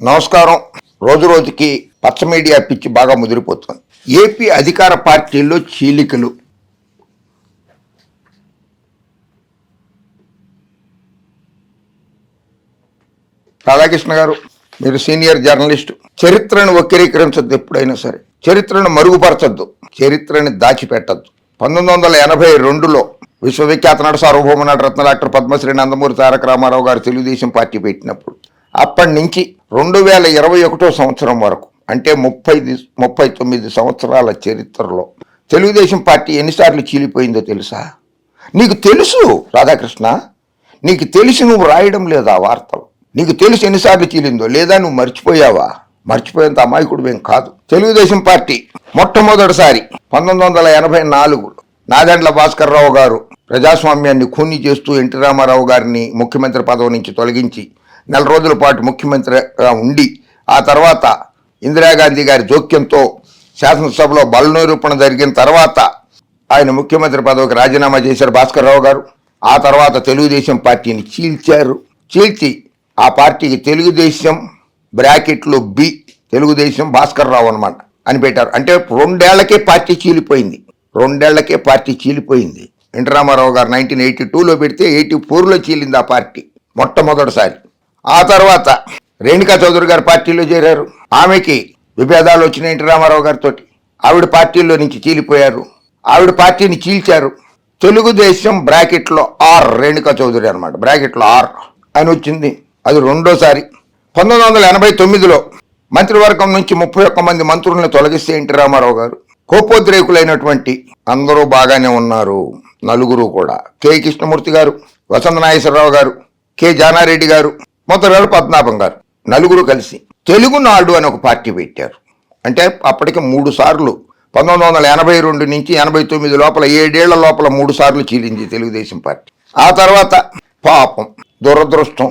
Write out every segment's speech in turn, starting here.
నమస్కారం. రోజు రోజుకి పచ్చ మీడియా పిచ్చి బాగా ముదిరిపోతుంది. ఏపీ అధికార పార్టీల్లో చీలికలు. రాధాకృష్ణ గారు, మీరు సీనియర్ జర్నలిస్టు. చరిత్రను వక్రీకరించద్దు, ఎప్పుడైనా సరే చరిత్రను మరుగుపరచద్దు, చరిత్రని దాచిపెట్టద్దు. 1982లో విశ్వవిఖ్యాత నట సార్వభౌమ నట రత్న డాక్టర్ పద్మశ్రీ నందమూరి తారక రామారావు గారు తెలుగుదేశం పార్టీ పెట్టినప్పుడు అప్పటి నుంచి 2021 సంవత్సరం వరకు, అంటే 39 సంవత్సరాల చరిత్రలో తెలుగుదేశం పార్టీ ఎన్నిసార్లు చీలిపోయిందో తెలుసా? నీకు తెలుసు రాధాకృష్ణ, నీకు తెలిసి నువ్వు రాయడం లేదా వార్తలు? నీకు తెలుసు ఎన్నిసార్లు చీలిందో? లేదా నువ్వు మర్చిపోయావా? మర్చిపోయేంత అమాయకుడివేం కాదు. తెలుగుదేశం పార్టీ మొట్టమొదటిసారి 1984 నాదెండ్ల భాస్కర్ రావు గారు ప్రజాస్వామ్యాన్ని ఖూనీ చేస్తూ ఎన్టీ రామారావు గారిని ముఖ్యమంత్రి పదవి నుంచి తొలగించి నెల రోజుల పాటు ముఖ్యమంత్రిగా ఉండి, ఆ తర్వాత ఇందిరాగాంధీ గారి జోక్యంతో శాసనసభలో బల నిరూపణ జరిగిన తర్వాత ఆయన ముఖ్యమంత్రి పదవికి రాజీనామా చేశారు భాస్కర్ రావు గారు. ఆ తర్వాత తెలుగుదేశం పార్టీని చీల్చి ఆ పార్టీకి తెలుగుదేశం బ్రాకెట్లు బి, తెలుగుదేశం భాస్కర్ రావు అనమాట అని పెట్టారు. అంటే 2 ఏళ్లకే పార్టీ చీలిపోయింది. ఎన్టీ రామారావు గారు 1982లో పెడితే 84లో చీలింది ఆ పార్టీ మొట్టమొదటిసారి. ఆ తర్వాత రేణుకా చౌదరి గారు పార్టీలో చేరారు. ఆమెకి విభేదాలు వచ్చినాయి ఎన్టీ రామారావు గారితో. ఆవిడ పార్టీలో నుంచి చీలిపోయారు. ఆవిడ పార్టీని చీల్చారు. తెలుగుదేశం బ్రాకెట్లో ఆర్, రేణుకా చౌదరి అనమాట, బ్రాకెట్లో ఆర్ అని వచ్చింది. అది రెండోసారి. 1989లో మంత్రివర్గం నుంచి 31 మంది మంత్రులను తొలగిస్తే ఎన్టీ రామారావు గారు కోపోద్రేకులైనటువంటి అందరూ బాగానే ఉన్నారు, నలుగురు కూడా, కె కృష్ణమూర్తి గారు, వసంత నాగేశ్వరరావు గారు, కె జానారెడ్డి గారు, మొత్తరాడు పద్మనాభం గారు, నలుగురు కలిసి తెలుగునాడు అని ఒక పార్టీ పెట్టారు. అంటే అప్పటికి 3 సార్లు 1982 నుంచి 89 లోపల 7 ఏళ్ల లోపల 3 సార్లు చీలింది తెలుగుదేశం పార్టీ. ఆ తర్వాత పాపం దురదృష్టం,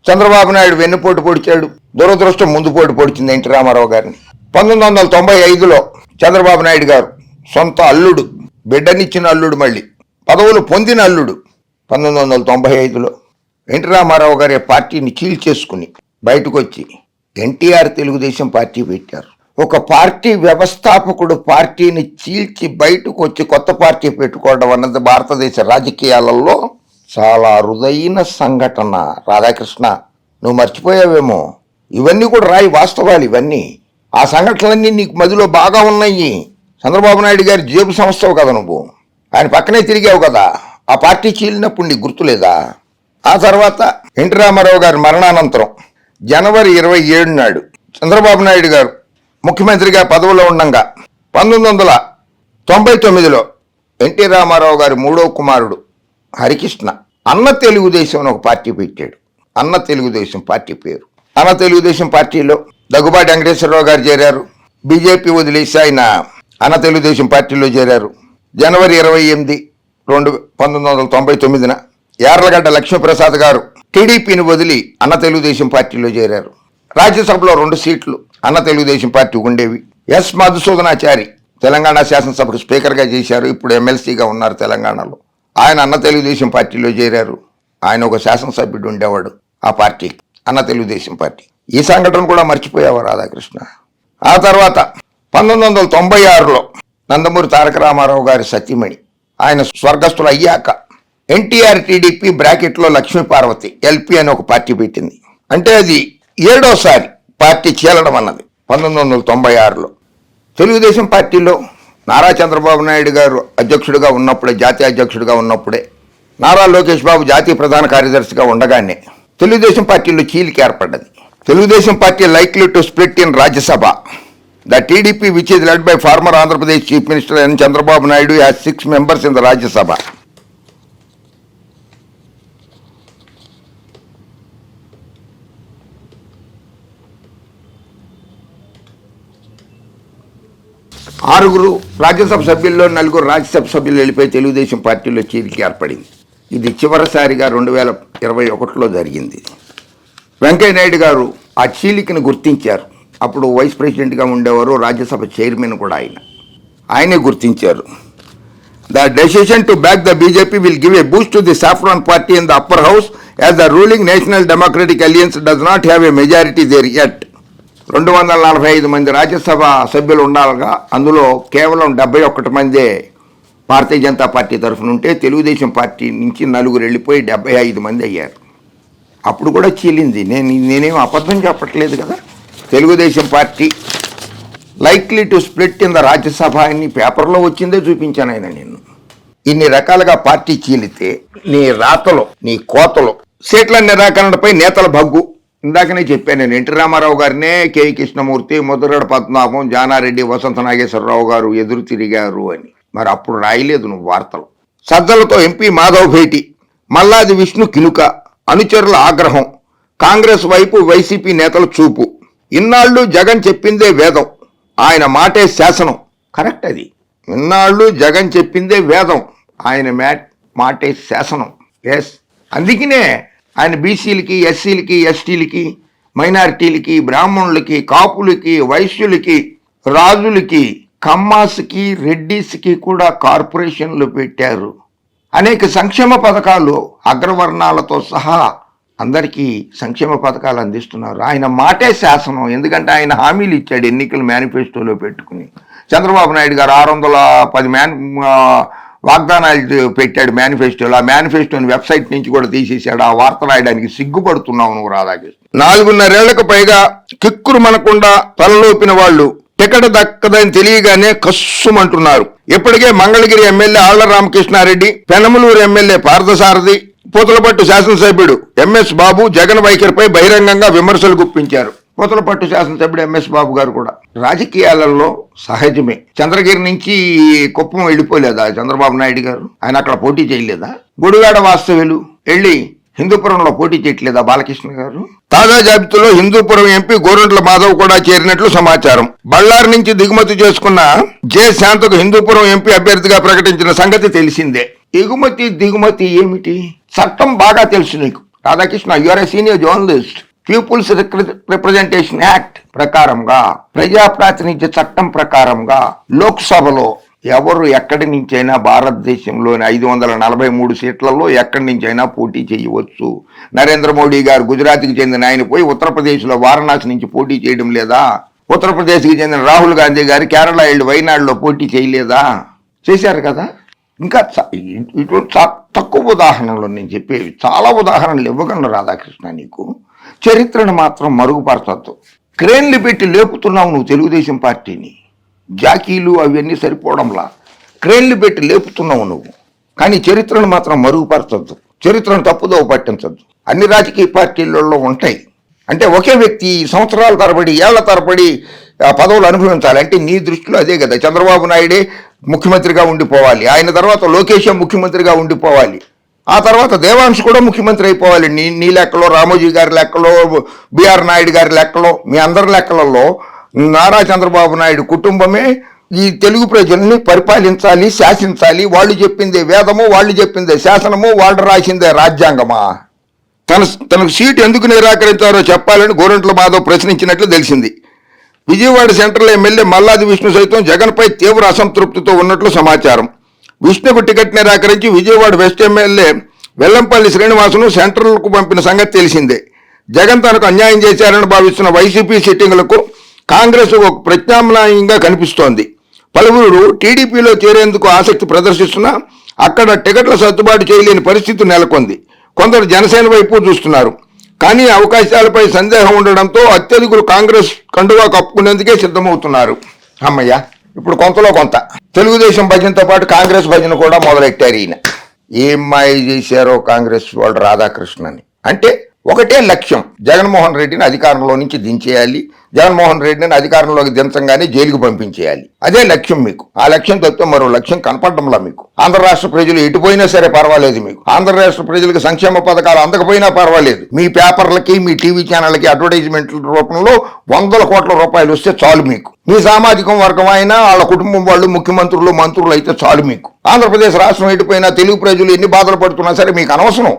చంద్రబాబు నాయుడు వెన్నుపోటు పొడిచాడు. దురదృష్టం ముందు పోటు పొడిచింది ఎన్టీ రామారావు గారిని. 1995లో చంద్రబాబు నాయుడు గారు సొంత అల్లుడు, బిడ్డనిచ్చిన అల్లుడు, మళ్ళీ పదవులు పొందిన అల్లుడు 1995లో ఎన్టీ రామారావు గారి పార్టీని చీల్చేసుకుని బయటకు వచ్చి ఎన్టీఆర్ తెలుగుదేశం పార్టీ పెట్టారు. ఒక పార్టీ వ్యవస్థాపకుడు పార్టీని చీల్చి బయటకు వచ్చి కొత్త పార్టీ పెట్టుకోవడం అన్నది భారతదేశ రాజకీయాలలో చాలా అరుదైన సంఘటన. రాధాకృష్ణ, నువ్వు మర్చిపోయావేమో. ఇవన్నీ కూడా రాయి, వాస్తవాలు ఇవన్నీ. ఆ సంఘటనలన్నీ నీకు మదిలో బాగా ఉన్నాయి. చంద్రబాబు నాయుడు గారి జేబు సంస్థవు కదా నువ్వు, ఆయన పక్కనే తిరిగావు కదా. ఆ పార్టీ చీలినప్పుడు నీకు గుర్తులేదా? ఆ తర్వాత ఎన్టీ రామారావు గారి మరణానంతరం జనవరి 27 నాడు చంద్రబాబు నాయుడు గారు ముఖ్యమంత్రిగా పదవిలో ఉండగా 1999లో ఎన్టీ రామారావు గారి 3వ కుమారుడు హరికృష్ణ అన్న తెలుగుదేశం అని ఒక పార్టీ పెట్టాడు. అన్న తెలుగుదేశం పార్టీ పేరు. అన్న తెలుగుదేశం పార్టీలో దగ్గుబాటి వెంకటేశ్వరరావు గారు చేరారు. బీజేపీ వదిలేసి ఆయన అన్న తెలుగుదేశం పార్టీలో చేరారు. జనవరి 28, 1999న యార్లగడ్డ లక్ష్మీప్రసాద్ గారు టీడీపీని వదిలి అన్న తెలుగుదేశం పార్టీలో చేరారు. రాజ్యసభలో 2 సీట్లు అన్న తెలుగుదేశం పార్టీ ఉండేవి. ఎస్ మధుసూదనాచారి తెలంగాణ శాసనసభకు స్పీకర్గా చేశారు. ఇప్పుడు ఎమ్మెల్సీగా ఉన్నారు తెలంగాణలో. ఆయన అన్న తెలుగుదేశం పార్టీలో చేరారు. ఆయన ఒక శాసనసభ్యుడు ఉండేవాడు ఆ పార్టీ, అన్న తెలుగుదేశం పార్టీ. ఈ సంఘటన కూడా మర్చిపోయావా రాధాకృష్ణ? ఆ తర్వాత 1996లో నందమూరి తారక రామారావు గారి సతీమణి ఆయన స్వర్గస్థులు అయ్యాక ఎన్టీఆర్ టీడీపీ బ్రాకెట్లో లక్ష్మీపార్వతి ఎల్పీ అని ఒక పార్టీ పెట్టింది. అంటే అది 7వసారి పార్టీ చీలడం అన్నది. 1996లో తెలుగుదేశం పార్టీలో నారా చంద్రబాబు నాయుడు గారు అధ్యక్షుడిగా ఉన్నప్పుడే, జాతీయ అధ్యక్షుడిగా ఉన్నప్పుడే, నారా లోకేష్ బాబు జాతీయ ప్రధాన కార్యదర్శిగా ఉండగానే తెలుగుదేశం పార్టీలో చీలిక ఏర్పడ్డది. Telugu Desam party likely to split in Rajya Sabha. The TDP which is led by former Andhra Pradesh chief minister N Chandrababu Naidu has 6 members in the Rajya Sabha. ఆరుగురు రాజ్యసభ సభ్యుల్లో 4 రాజ్యసభ సభ్యులు వెళ్ళిపోయి తెలుగుదేశం పార్టీలో చీలిక ఏర్పడింది. ఇది చివరిసారిగా 2021లో జరిగింది. వెంకయ్యనాయుడు గారు ఆ చీలికను గుర్తించారు. అప్పుడు వైస్ ప్రెసిడెంట్గా ఉండేవారు, రాజ్యసభ చైర్మన్ కూడా ఆయనే గుర్తించారు. The decision to back the BJP will give a boost to the Saffron party in the upper house as the ruling National Democratic Alliance does not have a majority there yet. 245 మంది రాజ్యసభ సభ్యులు ఉండాలిగా, అందులో కేవలం 71 మందే Bharatiya Janata party తరఫున ఉంటే Telugu Desam party నుంచి 4 వెళ్ళిపోయి 75 మంది అయ్యారు. అప్పుడు కూడా చీలింది. నేనేం అబద్ధం చెప్పట్లేదు కదా. Telugu Desam party likely to split in the Rajya Sabha అని పేపర్లో వచ్చిందే చూపించాను ఆయన. నేను ఇన్ని రకాలుగా పార్టీ చీలితే నీ రాతలు, నీ కోతలు, సీట్ల నిరాకరణపై నేతల భగ్గు. ఇందాకనే చెప్పాను నేను. ఎన్టీ రామారావు గారినే కె కృష్ణమూర్తి, ముద్రగడ పద్మనాభం, జానారెడ్డి, వసంత నాగేశ్వరరావు గారు ఎదురు తిరిగారు అని. మరి అప్పుడు రాయలేదు నువ్వు వార్తలు. సజ్జలతో ఎంపీ మాధవ్ భేటీ, మల్లాది విష్ణు కినుక, అనుచరుల ఆగ్రహం, కాంగ్రెస్ వైపు వైసీపీ నేతల చూపు. ఇన్నాళ్ళు జగన్ చెప్పిందే వేదం, ఆయన మాటే శాసనం. కరెక్ట్ అది. ఇన్నాళ్ళు జగన్ చెప్పిందే వేదం, ఆయన మాటే శాసనం. ఎస్, అందుకనే ఆయన బీసీలకి, ఎస్సీలకి, ఎస్టీలకి, మైనారిటీలకి, బ్రాహ్మణులకి, కాపులకి, వైశ్యులకి, రాజులకి, కమ్మాస్కి, రెడ్డిస్కి కూడా కార్పొరేషన్లు పెట్టారు. అనేక సంక్షేమ పథకాలు అగ్రవర్ణాలతో సహా అందరికీ సంక్షేమ పథకాలు అందిస్తున్నారు. ఆయన మాటే శాసనం. ఎందుకంటే ఆయన హామీలు ఇచ్చాడు ఎన్నికల మేనిఫెస్టోలో పెట్టుకుని. చంద్రబాబు నాయుడు గారు 610 వాగ్దానాలు పెట్టాడు మేనిఫెస్టోలో. ఆ మేనిఫెస్టోని వెబ్సైట్ నుంచి కూడా తీసేశాడు. ఆ వార్త రాయడానికి సిగ్గుపడుతున్నావు నువ్వు రాధాకృష్ణ. 4.5 పైగా కిక్కురు మనకుండా తలలోపిన వాళ్ళు టికెట్ దక్కదని తెలియగానే కస్సుమంటున్నారు. ఇప్పటికే మంగళగిరి ఎమ్మెల్యే ఆళ్ల రామకృష్ణారెడ్డి, పెనమలూరు ఎమ్మెల్యే పార్థసారథి, పూతలపట్టు శాసనసభ్యుడు ఎంఎస్ బాబు జగన్ వైఖరిపై బహిరంగంగా విమర్శలు గుప్పించారు. పూతలపట్టు శాసనసభ్యుడు ఎంఎస్ బాబు గారు కూడా రాజకీయాలలో సహజమే. చంద్రగిరి నుంచి కుప్పం వెళ్ళిపోలేదా చంద్రబాబు నాయుడు గారు? ఆయన అక్కడ పోటీ చేయలేదా? గుడివాడ వాస్తవ్యులు వెళ్ళి హిందూపురంలో పోటీ చేయట్లేదా బాలకృష్ణ గారు? తాజా జాబితాలో హిందూపురం ఎంపీ గోరంట్ల మాధవ్ కూడా చేరినట్లు సమాచారం. బళ్ళారి నుంచి దిగుమతి చేసుకున్న జె శాంతకు హిందూపురం ఎంపీ అభ్యర్థిగా ప్రకటించిన సంగతి తెలిసిందే. ఎగుమతి దిగుమతి ఏమిటి? చట్టం బాగా తెలుసు నీకు Radhakrishna. You are a senior journalist. People's representation act ప్రకారంగా, ప్రజా ప్రాతినిధ్య చట్టం ప్రకారంగా లోక్సభలో ఎవరు ఎక్కడి నుంచైనా భారతదేశంలోని 543 సీట్లలో ఎక్కడి నుంచైనా పోటీ చేయవచ్చు. నరేంద్ర మోడీ గారు గుజరాత్కి చెందిన ఆయన పోయి ఉత్తరప్రదేశ్లో వారణాసి నుంచి పోటీ చేయడం లేదా? ఉత్తరప్రదేశ్కి చెందిన రాహుల్ గాంధీ గారు కేరళ వెళ్ళి వైనాడులో పోటీ చేయలేదా? చేశారు కదా. ఇంకా ఇటువంటి తక్కువ ఉదాహరణలు నేను చెప్పేవి చాలా ఉదాహరణలు ఇవ్వగలను రాధాకృష్ణ నీకు. చరిత్రను మాత్రం మరుగుపరచద్దు. క్రేన్లు పెట్టి లేపుతున్నావు నువ్వు తెలుగుదేశం పార్టీని. జాకీలు అవన్నీ సరిపోవడంలా క్రేన్లు పెట్టి లేపుతున్నావు నువ్వు. కానీ చరిత్రను మాత్రం మరుగుపరచద్దు, చరిత్రను తప్పుదోవ పట్టించద్దు. అన్ని రాజకీయ పార్టీలలో ఉంటాయి. అంటే ఒకే వ్యక్తి సంవత్సరాల తరబడి, ఏళ్ల తరబడి పదవులు అనుభవించాలంటే నీ దృష్టిలో అదే కదా. చంద్రబాబు నాయుడే ముఖ్యమంత్రిగా ఉండిపోవాలి, ఆయన తర్వాత లోకేష్ ముఖ్యమంత్రిగా ఉండిపోవాలి, ఆ తర్వాత దేవాంశ్ కూడా ముఖ్యమంత్రి అయిపోవాలి. నీ లెక్కలో, రామోజీ గారి లెక్కలో, బిఆర్ నాయుడు గారి లెక్కలో, మీ అందరి లెక్కలలో నారా చంద్రబాబు నాయుడు కుటుంబమే ఈ తెలుగు ప్రజల్ని పరిపాలించాలి, శాసించాలి. వాళ్ళు చెప్పిందే వేదము, వాళ్ళు చెప్పిందే శాసనము, వాళ్ళు రాసిందే రాజ్యాంగమా? తనకు సీటు ఎందుకు నిరాకరించారో చెప్పాలని గోరంట్ల మాధవ్ ప్రశ్నించినట్లు తెలిసింది. విజయవాడ సెంట్రల్ ఎమ్మెల్యే మల్లాది విష్ణు సైతం జగన్పై తీవ్ర అసంతృప్తితో ఉన్నట్లు సమాచారం. విష్ణుకు టికెట్ నిరాకరించి విజయవాడ వెస్ట్ ఎమ్మెల్యే వెల్లంపల్లి శ్రీనివాసును సెంట్రల్కు పంపిన సంగతి తెలిసిందే. జగన్ తనకు అన్యాయం చేశారని భావిస్తున్న వైసీపీ సిట్టింగులకు కాంగ్రెస్ ఒక ప్రత్యామ్నాయంగా కనిపిస్తోంది. పలువురు టీడీపీలో చేరేందుకు ఆసక్తి ప్రదర్శిస్తున్నా అక్కడ టికెట్ల సర్దుబాటు చేయలేని పరిస్థితి నెలకొంది. కొందరు జనసేన వైపు చూస్తున్నారు. కానీ అవకాశాలపై సందేహం ఉండడంతో అత్యధికులు కాంగ్రెస్ కండువా కప్పుకునేందుకే సిద్ధమవుతున్నారు. అమ్మయ్య, ఇప్పుడు కొంతలో కొంత తెలుగుదేశం భజనతో పాటు కాంగ్రెస్ భజన కూడా మొదలెట్టారు. ఈయన ఏం మాయ చేశారో కాంగ్రెస్ వాళ్ళు రాధాకృష్ణని. అంటే ఒకటే లక్ష్యం, జగన్మోహన్ రెడ్డిని అధికారంలో నుంచి దించేయాలి, జగన్మోహన్ రెడ్డిని అధికారంలోకి దించంగానే జైలుకు పంపించేయాలి. అదే లక్ష్యం మీకు. ఆ లక్ష్యం తప్పితే మరో లక్ష్యం కనపడడంలా మీకు. ఆంధ్ర రాష్ట్ర ప్రజలు ఎటుపోయినా సరే పర్వాలేదు మీకు. ఆంధ్ర రాష్ట్ర ప్రజలకు సంక్షేమ పథకాలు అందకపోయినా పర్వాలేదు. మీ పేపర్లకి, మీ టీవీ ఛానళ్ళకి అడ్వర్టైజ్మెంట్ల రూపంలో 100 కోట్ల రూపాయలు వస్తే చాలు మీకు. మీ సామాజిక వర్గం అయినా వాళ్ళ కుటుంబం వాళ్ళు ముఖ్యమంత్రులు, మంత్రులు అయితే చాలు మీకు. ఆంధ్రప్రదేశ్ రాష్ట్రం ఎటుపోయినా తెలుగు ప్రజలు ఎన్ని బాధలు పడుతున్నా సరే మీకు అనవసరం.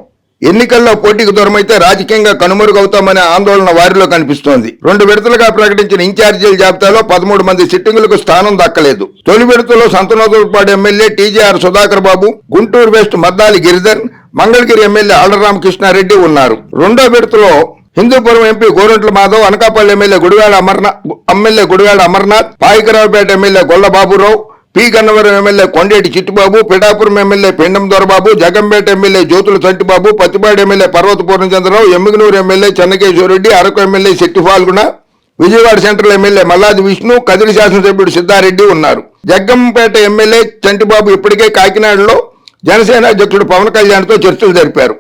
ఎన్నికల్లో పోటీకి దూరమైతే రాజకీయంగా కనుమరుగవుతామనే ఆందోళన వారిలో కనిపిస్తోంది. 2 విడతలుగా ప్రకటించిన ఇన్ఛార్జీల జాబితాలో 13 మంది సిట్టింగులకు స్థానం దక్కలేదు. తొలి విడతలో Santhanuthalapadu MLA TJR Sudhakar Babu, Guntur West Maddali Giridhar, Mangalagiri MLA Alla Ramakrishna Reddy ఉన్నారు. రెండో విడతలో Hindupur MP Gorantla Madhav, Anakapalli MLA Gudivada Amarnath, Payakaraopeta MLA Golla Baburao, P Gannavaram MLA Kondeti Chittibabu, Pithapuram MLA Pendem Dorababu, Jaggampeta MLA Jyothula Chantibabu, Prathipadu MLA Parvatha Purna Chandrarao, Yemmiganur MLA Chennakeshwara Reddy, Araku MLA Setti Phalguna, Vijayawada central MLA Malladi Vishnu, Kadiri శాసనసభ్యుడు సిద్ధారెడ్డి ఉన్నారు. జగ్గంపేట ఎమ్మెల్యే చంటిబాబు ఇప్పటికే కాకినాడలో జనసేన అధ్యక్షుడు పవన్ కళ్యాణ్తో చర్చలు జరిపారు.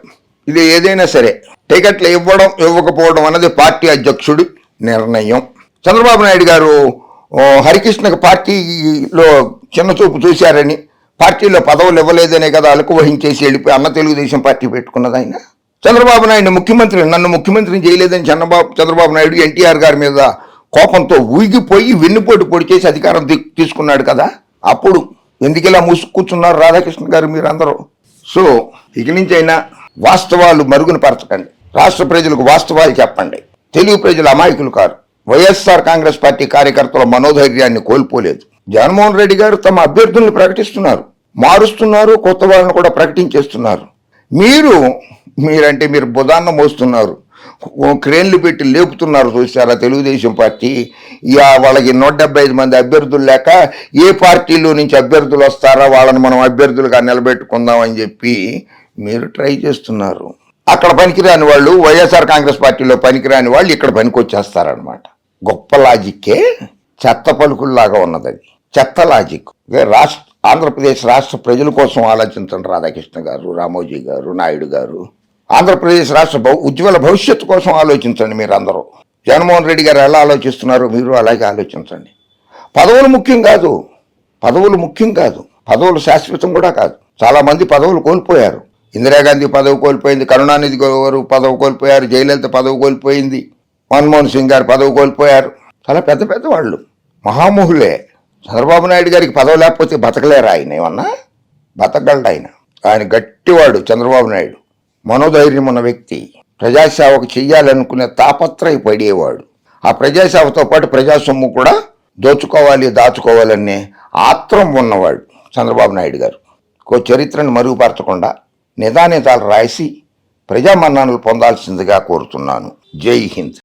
ఇది ఏదైనా సరే టికెట్లు ఇవ్వడం ఇవ్వకపోవడం అన్నది పార్టీ అధ్యక్షుడి నిర్ణయం. చంద్రబాబు నాయుడు గారు హరికృష్ణకు పార్టీలో చిన్న చూపు చూశారని, పార్టీలో పదవులు ఇవ్వలేదనే కదా అలుకు వహించేసి వెళ్ళిపోయి అన్న తెలుగుదేశం పార్టీ పెట్టుకున్నది ఆయన. చంద్రబాబు నాయుడు నన్ను ముఖ్యమంత్రిని చేయలేదని చంద్రబాబు నాయుడు ఎన్టీఆర్ గారి మీద కోపంతో ఊగిపోయి వెన్నుపోటు పొడి చేసి అధికారం తీసుకున్నాడు కదా. అప్పుడు ఎందుకు ఇలా కూర్చున్నారు రాధాకృష్ణ గారు మీరందరూ? సో ఇక నుంచి అయినా వాస్తవాలు మరుగున పరచకండి. రాష్ట్ర ప్రజలకు వాస్తవాలు చెప్పండి. తెలుగు ప్రజలు అమాయకులు కారు. వైఎస్ఆర్ కాంగ్రెస్ పార్టీ కార్యకర్తల మనోధైర్యాన్ని కోల్పోలేదు. జగన్మోహన్ రెడ్డి గారు తమ అభ్యర్థులను ప్రకటిస్తున్నారు, మారుస్తున్నారు, కొత్త వాళ్ళను కూడా ప్రకటించేస్తున్నారు. మీరు బుధాన్న మోస్తున్నారు, క్రేన్లు పెట్టి లేపుతున్నారు. చూసారా తెలుగుదేశం పార్టీ? వాళ్ళకి 175 మంది అభ్యర్థులు లేక ఏ పార్టీలో నుంచి అభ్యర్థులు వస్తారా వాళ్ళని మనం అభ్యర్థులుగా నిలబెట్టుకుందాం అని చెప్పి మీరు ట్రై చేస్తున్నారు. అక్కడ పనికిరాని వాళ్ళు, వైఎస్ఆర్ కాంగ్రెస్ పార్టీలో పనికిరాని వాళ్ళు ఇక్కడ పనికి వచ్చేస్తారనమాట. గొప్ప లాజిక్కే చెత్త పలుకుల్లాగా ఉన్నది. అది చెత్త లాజిక్. ఆంధ్రప్రదేశ్ రాష్ట్ర ప్రజల కోసం ఆలోచించండి రాధాకృష్ణ గారు, రామోజీ గారు, నాయుడు గారు. ఆంధ్రప్రదేశ్ రాష్ట్ర ఉజ్వల భవిష్యత్తు కోసం ఆలోచించండి. మీరందరూ జగన్మోహన్ రెడ్డి గారు ఎలా ఆలోచిస్తున్నారు మీరు అలాగే ఆలోచించండి. పదవులు ముఖ్యం కాదు, పదవులు శాశ్వతం కూడా కాదు. చాలా మంది పదవులు కోల్పోయారు. ఇందిరాగాంధీ పదవి కోల్పోయింది, కరుణానిధి గారు పదవి కోల్పోయారు, జయలలిత పదవి కోల్పోయింది, మన్మోహన్ సింగ్ గారు పదవి కోల్పోయారు. చాలా పెద్ద పెద్ద వాళ్ళు, మహామోహులే. చంద్రబాబు నాయుడు గారికి పదవి లేకపోతే బతకలేరు. ఆయన ఏమన్నా బతకగలడు. ఆయన గట్టివాడు చంద్రబాబు నాయుడు. మనోధైర్యం ఉన్న వ్యక్తి. ప్రజాసేవకు చెయ్యాలనుకునే తాపత్రయపడేవాడు. ఆ ప్రజాసేవతో పాటు ప్రజాసొమ్ము కూడా దాచుకోవాలనే ఆత్రం ఉన్నవాడు చంద్రబాబు నాయుడు గారు. చరిత్రను మరుగుపరచకుండా నిదానితాలు రాసి ప్రజామన్నాలు పొందాల్సిందిగా కోరుతున్నాను. జై హింద్.